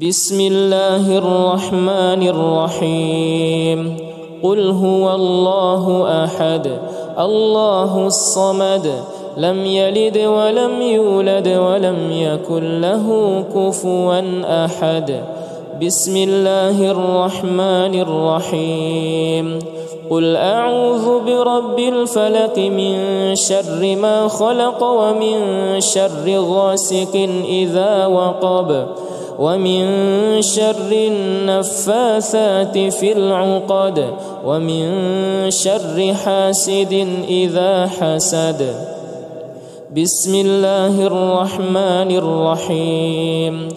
بسم الله الرحمن الرحيم قل هو الله أحد الله الصمد لم يلد ولم يولد ولم يكن له كفوا أحد بسم الله الرحمن الرحيم قل أعوذ برب الفلق من شر ما خلق ومن شر غاسق إذا وقب ومن شر النفاثات في العقد ومن شر حاسد إذا حسد بسم الله الرحمن الرحيم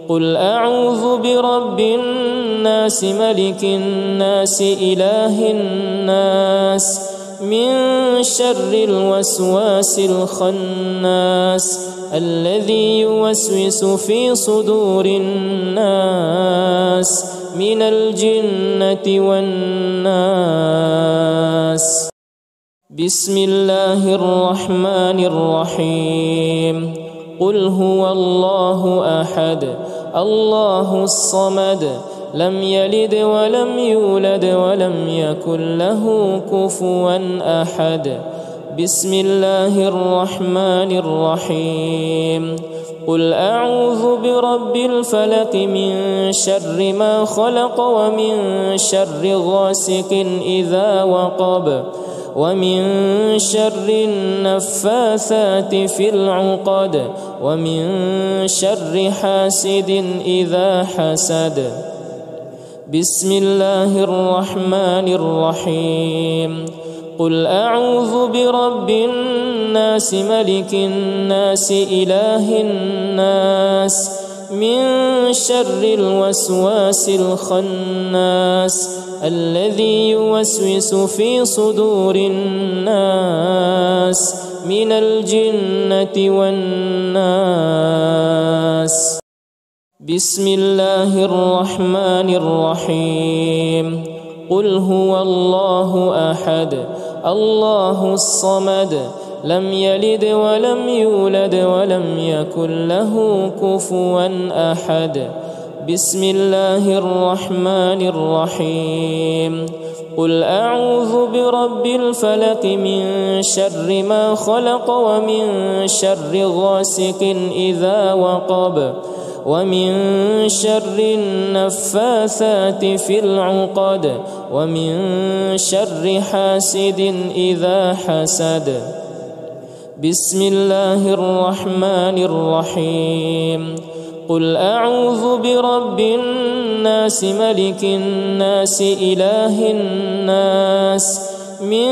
قل أعوذ برب الناس ملك الناس إله الناس من شر الوسواس الخناس الذي يوسوس في صدور الناس من الجنة والناس بسم الله الرحمن الرحيم قل هو الله أحد الله الصمد لم يلد ولم يولد ولم يكن له كفوا أحد بسم الله الرحمن الرحيم قل أعوذ برب الفلق من شر ما خلق ومن شر غاسق إذا وقب ومن شر النفاثات في العقد ومن شر حاسد إذا حسد بسم الله الرحمن الرحيم قل أعوذ برب الناس ملك الناس إله الناس من شر الوسواس الخناس الذي يوسوس في صدور الناس من الجنة والناس بسم الله الرحمن الرحيم قل هو الله أحد الله الصمد لم يلد ولم يولد ولم يكن له كفوا أحد بسم الله الرحمن الرحيم قل أعوذ برب الفلق من شر ما خلق ومن شر غاسق إذا وقب ومن شر النفاثات في العقد ومن شر حاسد إذا حسد بسم الله الرحمن الرحيم قل أعوذ برب الناس ملك الناس إله الناس من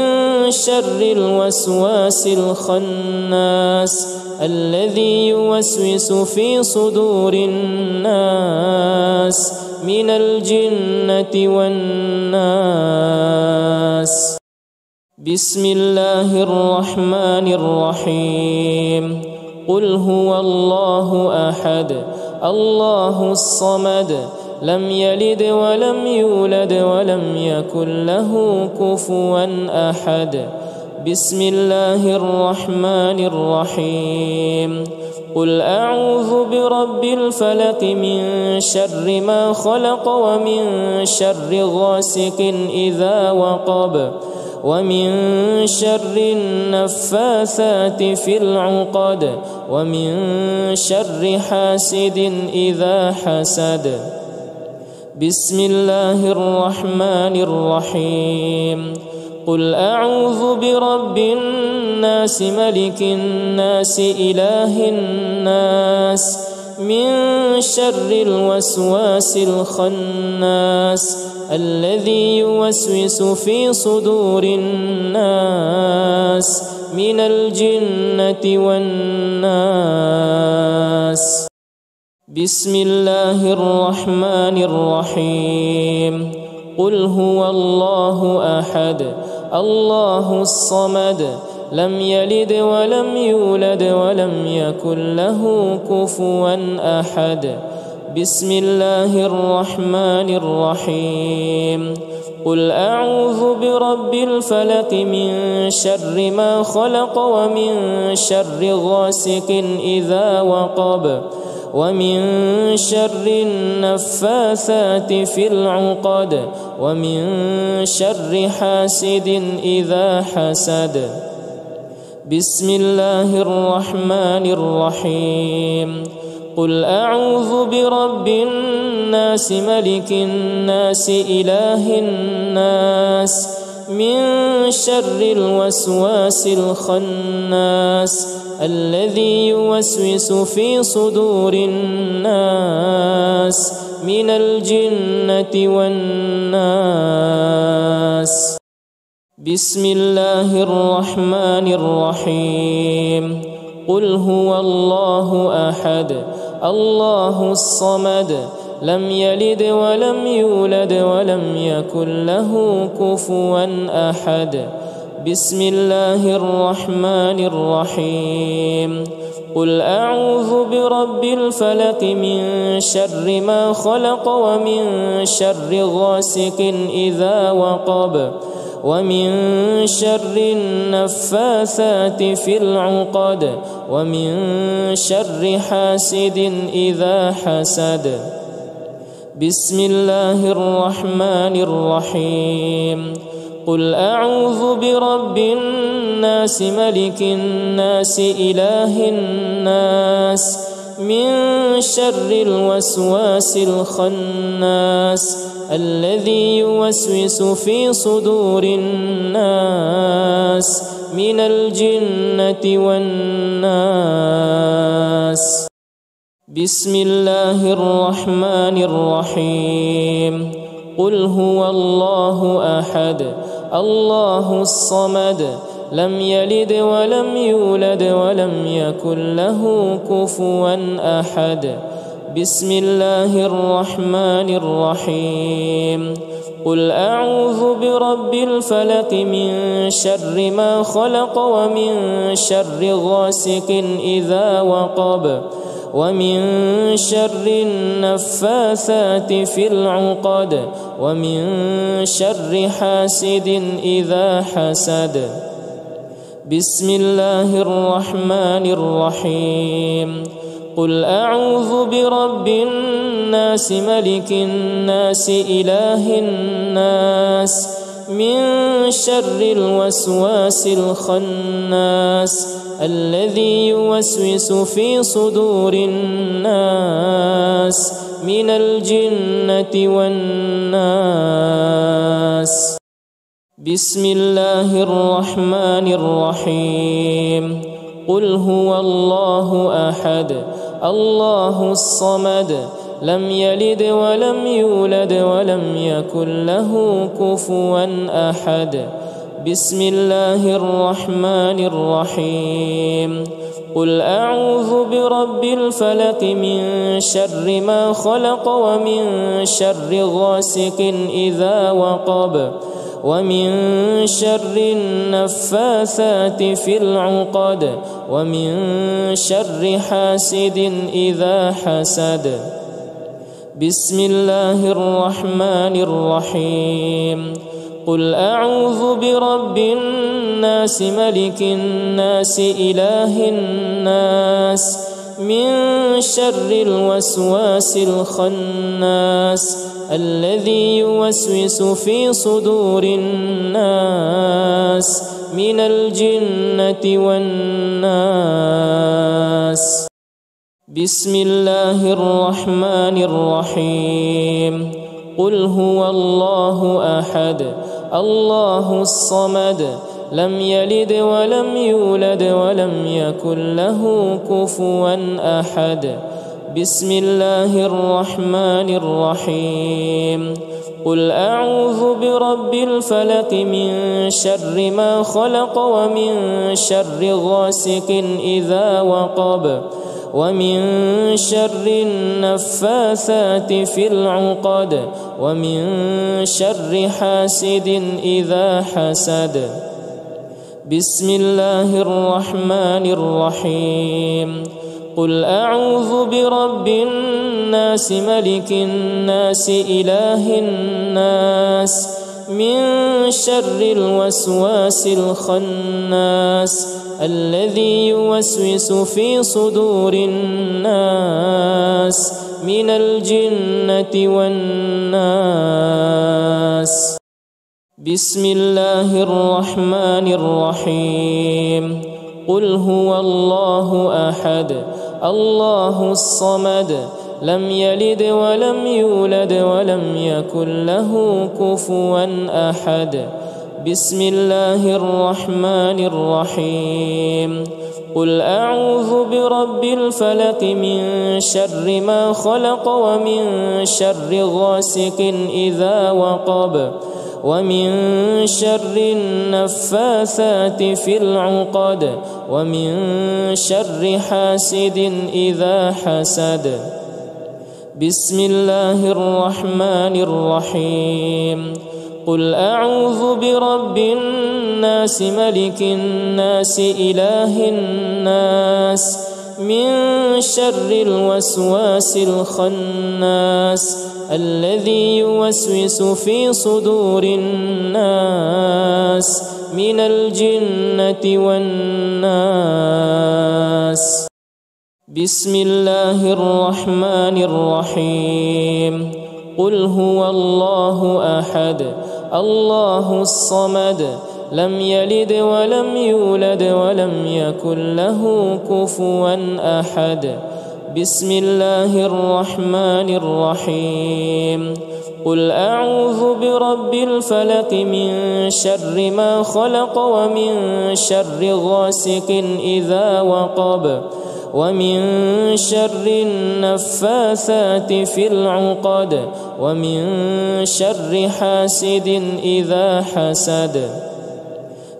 شر الوسواس الخناس الذي يوسوس في صدور الناس من الجنة والناس بسم الله الرحمن الرحيم قل هو الله أحد الله الصمد لم يلد ولم يولد ولم يكن له كفوا أحد بسم الله الرحمن الرحيم قل أعوذ برب الفلق من شر ما خلق ومن شر غاسق إذا وقب ومن شر النفاثات في العقد ومن شر حاسد إذا حسد بسم الله الرحمن الرحيم قل أعوذ برب الناس ملك الناس إله الناس من شر الوسواس الخناس الذي يوسوس في صدور الناس من الجنة والناس بسم الله الرحمن الرحيم قل هو الله أحد الله الصمد لم يلد ولم يولد ولم يكن له كفوا أحد بسم الله الرحمن الرحيم قل أعوذ برب الفلق من شر ما خلق ومن شر غاسق إذا وقب ومن شر النفاثات في العقد ومن شر حاسد إذا حسد. بسم الله الرحمن الرحيم. قل أعوذ برب الناس ملك الناس إله الناس من شر الوسواس الخناس الذي يوسوس في صدور الناس من الجنة والناس. بسم الله الرحمن الرحيم. قل هو الله أحد الله الصمد لم يلد ولم يولد ولم يكن له كفوا أحد. بسم الله الرحمن الرحيم. قل أعوذ برب الفلق من شر ما خلق ومن شر غاسق إذا وقب ومن شر النفاثات في العقد ومن شر حاسد إذا حسد. بسم الله الرحمن الرحيم. قل أعوذ برب الناس ملك الناس إله الناس من شر الوسواس الخناس الذي يوسوس في صدور الناس من الجنة والناس. بسم الله الرحمن الرحيم. قل هو الله أحد الله الصمد لم يلد ولم يولد ولم يكن له كفوا أحد. بسم الله الرحمن الرحيم. قل أعوذ برب الفلق من شر ما خلق ومن شر غاسق إذا وقب ومن شر النفاثات في العقد ومن شر حاسد إذا حسد. بسم الله الرحمن الرحيم. قل أعوذ برب الناس ملك الناس إله الناس من شر الوسواس الخناس الذي يوسوس في صدور الناس من الجنة والناس. بسم الله الرحمن الرحيم. قل هو الله أحد الله الصمد لم يلد ولم يولد ولم يكن له كفوا أحد. بسم الله الرحمن الرحيم. قل أعوذ برب الفلق من شر ما خلق ومن شر غاسق إذا وقب ومن شر النفاثات في العقد ومن شر حاسد إذا حسد. بسم الله الرحمن الرحيم. قل أعوذ برب الناس ملك الناس إله الناس من شر الوسواس الخناس الذي يوسوس في صدور الناس من الجنة والناس. بسم الله الرحمن الرحيم. قل هو الله أحد الله الصمد لم يلد ولم يولد ولم يكن له كفوا أحد. بسم الله الرحمن الرحيم. قل أعوذ برب الفلق من شر ما خلق ومن شر غاسق إذا وقب ومن شر النفاثات في العقد ومن شر حاسد إذا حسد. بسم الله الرحمن الرحيم. قل أعوذ برب الناس ملك الناس إله الناس من شر الوسواس الخناس الذي يوسوس في صدور الناس من الجنة والناس. بسم الله الرحمن الرحيم. قل هو الله أحد الله الصمد لم يلد ولم يولد ولم يكن له كفوا أحد. بسم الله الرحمن الرحيم. قل أعوذ برب الفلق من شر ما خلق ومن شر غاسق إذا وقب ومن شر النفاثات في العقد ومن شر حاسد إذا حسد. بسم الله الرحمن الرحيم. قل أعوذ برب الناس ملك الناس إله الناس من شر الوسواس الخناس الذي يوسوس في صدور الناس من الجنة والناس. بسم الله الرحمن الرحيم. قل هو الله أحد الله الصمد لم يلد ولم يولد ولم يكن له كفوا أحد. بسم الله الرحمن الرحيم. قل أعوذ برب الفلق من شر ما خلق ومن شر غاسق إذا وقب ومن شر النفاثات في العقد ومن شر حاسد إذا حسد.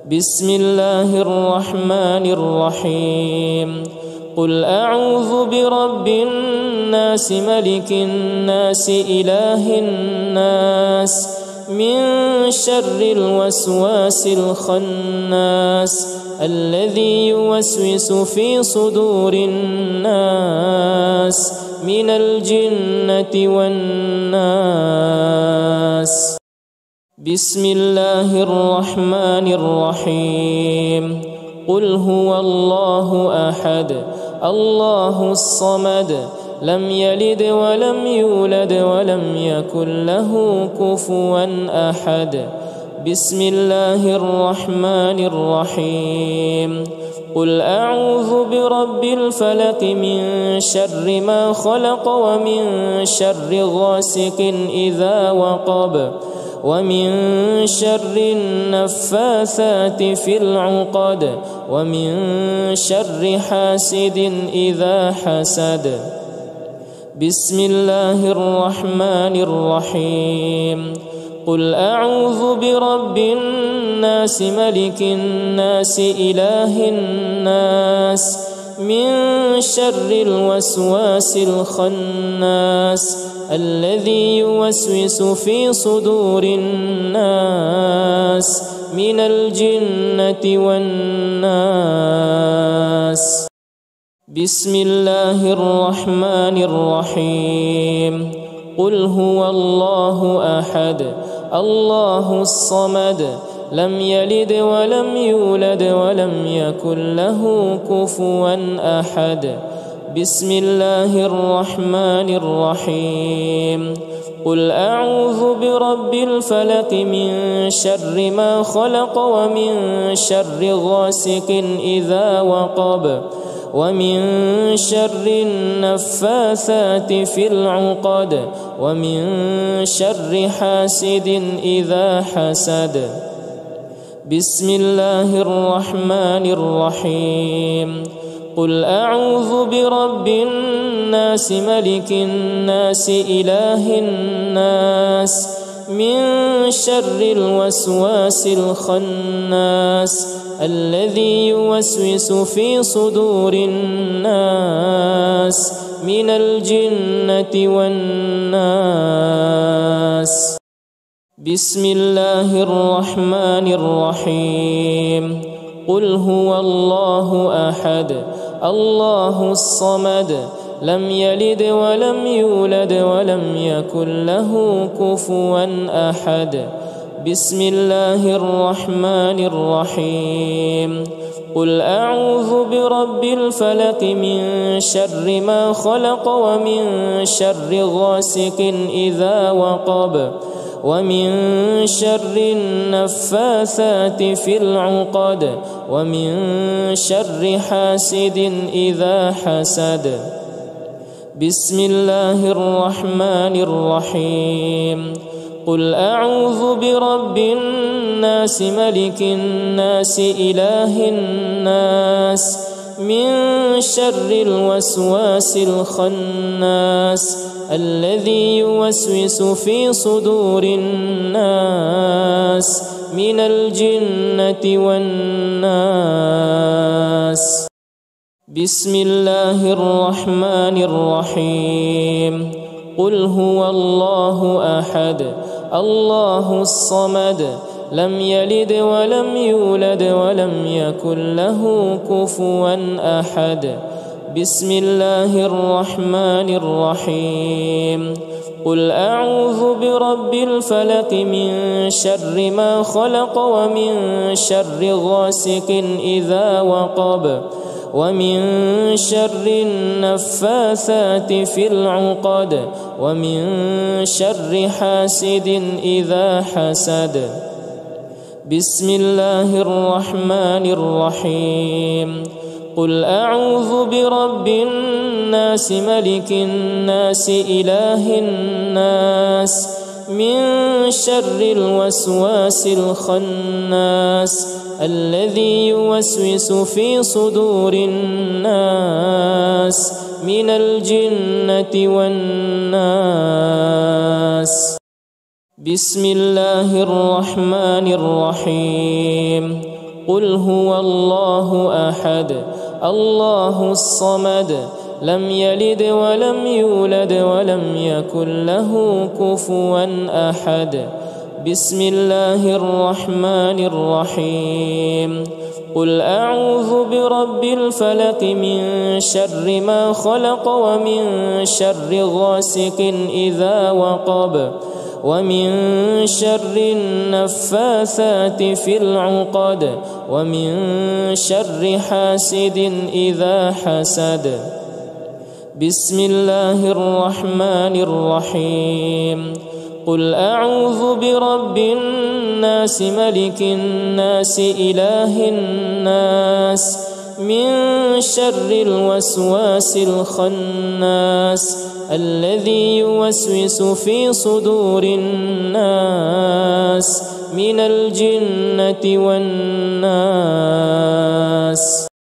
بسم الله الرحمن الرحيم. قل أعوذ برب الناس ملك الناس إله الناس من شر الوسواس الخناس الذي يوسوس في صدور الناس من الجنة والناس. بسم الله الرحمن الرحيم. قل هو الله أحد الله الصمد لم يلد ولم يولد ولم يكن له كفوا أحد. بسم الله الرحمن الرحيم. قل أعوذ برب الفلق من شر ما خلق ومن شر غاسق إذا وقب ومن شر النفاثات في العقد ومن شر حاسد إذا حسد. بسم الله الرحمن الرحيم. قل أعوذ برب الناس ملك الناس إله الناس من شر الوسواس الخناس الذي يوسوس في صدور الناس من الجنة والناس. بسم الله الرحمن الرحيم. قل هو الله أحد الله الصمد لم يلد ولم يولد ولم يكن له كفوا أحد. بسم الله الرحمن الرحيم. قل أعوذ برب الفلق من شر ما خلق ومن شر غاسق إذا وقب ومن شر النفاثات في العقد ومن شر حاسد إذا حسد. بسم الله الرحمن الرحيم. قل أعوذ برب الناس ملك الناس إله الناس من شر الوسواس الخناس الذي يوسوس في صدور الناس من الجنة والناس. بسم الله الرحمن الرحيم. قل هو الله أحد الله الصمد لم يلد ولم يولد ولم يكن له كفوا أحد. بسم الله الرحمن الرحيم. قل أعوذ برب الفلق من شر ما خلق ومن شر غاسق إذا وقب ومن شر النفاثات في العقد ومن شر حاسد إذا حسد. بسم الله الرحمن الرحيم. قل أعوذ برب الناس ملك الناس إله الناس من شر الوسواس الخناس الذي يوسوس في صدور الناس من الجنة والناس. بسم الله الرحمن الرحيم. قل هو الله أحد الله الصمد لم يلد ولم يولد ولم يكن له كفوا أحد. بسم الله الرحمن الرحيم. قل أعوذ برب الفلق من شر ما خلق ومن شر غاسق إذا وقب ومن شر النفاثات في العقد ومن شر حاسد إذا حسد. بسم الله الرحمن الرحيم. قل أعوذ برب الناس ملك الناس إله الناس من شر الوسواس الخناس الذي يوسوس في صدور الناس من الجنة والناس. بسم الله الرحمن الرحيم. قل هو الله أحد الله الصمد لم يلد ولم يولد ولم يكن له كفوا أحد. بسم الله الرحمن الرحيم. قل أعوذ برب الفلق من شر ما خلق ومن شر غاسق إذا وقب ومن شر النفاثات في العقد ومن شر حاسد إذا حسد. بسم الله الرحمن الرحيم. قل أعوذ برب الناس ملك الناس إله الناس من شر الوسواس الخناس الذي يوسوس في صدور الناس من الجنة والناس.